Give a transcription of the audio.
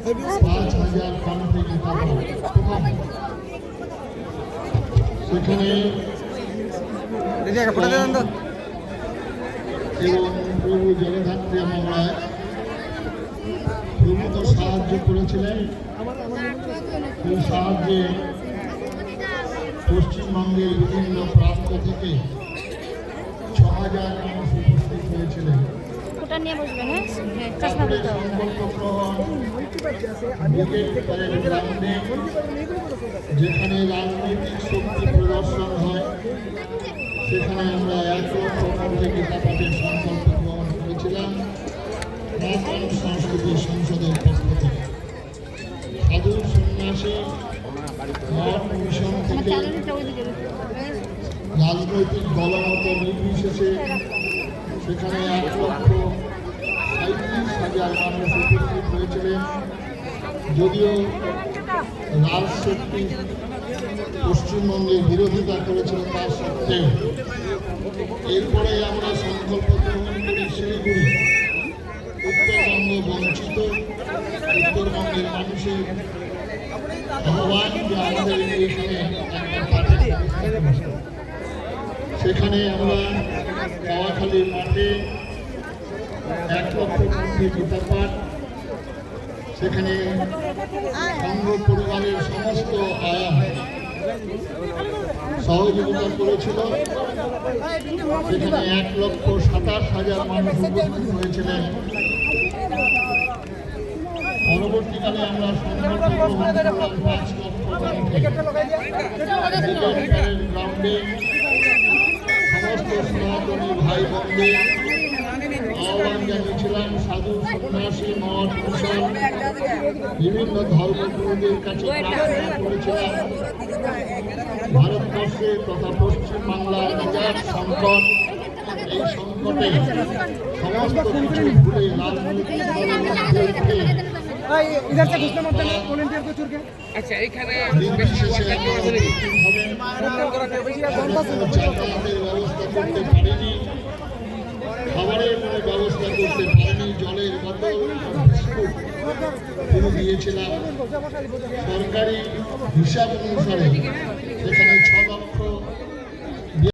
5,000 পান থেকে সেখানে এবং প্রভু জগদ্ধাত্রী মহারাজ প্রভু তো সাহায্য করেছিলেন। এই সাহায্যে পশ্চিমবঙ্গের বিভিন্ন প্রান্ত থেকে 6,000 মানুষ উপস্থিত হয়েছিলেন। যেখানে রাজনৈতিক শক্তি প্রদর্শন হয় সেখানে আমরা 1 লক্ষ থেকে গীতাপাঠের সংকল্প গ্রহণ করেছিলাম সংস্কৃতি সংসদের পক্ষ থেকে। সাধু সন্ন্যাসী মঠ মিশন থেকে রাজনৈতিক দলমত নির্বিশেষে সেখানে 1,37,000 মানুষ উপস্থিত হয়েছিলেন। যদিও রাজশক্তি পশ্চিমবঙ্গের বিরোধিতা করেছিল তার সত্ত্বেও এরপরে আমরা সংকল্প গ্রহণ করি শিলিগুড়ি। উত্তরবঙ্গ বঞ্চিত, উত্তরবঙ্গের মানুষের আহ্বান যে আমাদের এইখানে সেখানে আমরা কাওয়াখালীর মাঠে 1 লক্ষ গীতা পাঠ, সেখানে সংঘ পরিবারের সমস্ত আয়াম সহযোগিতা করেছিল। সেখানে 1,27,000 মানুষ উপস্থিত হয়েছিলেন। পরবর্তীকালে আমরা সংকল্প গ্রহণ করলাম 5 লক্ষ গ্রাউন্ডে সমস্ত সনাতনী ভাই বোনদের আহ্বান জানিয়েছিলাম। সাধু সন্ন্যাসী মঠ মিশন বিভিন্ন ধর্মগুরুদের কাছে প্রার্থনা করেছিলাম ভারতবর্ষে তথা পশ্চিমবাংলার বিরাট সংকট, এই সংকটে সমস্ত কিছু ভুলে রাজনৈতিক খাবারের কোনো ব্যবস্থা করতে পারেনি, জলের বোতল পুরো দিয়েছিলাম। সরকারি হিসাব অনুসারে সেখানে 6,00,000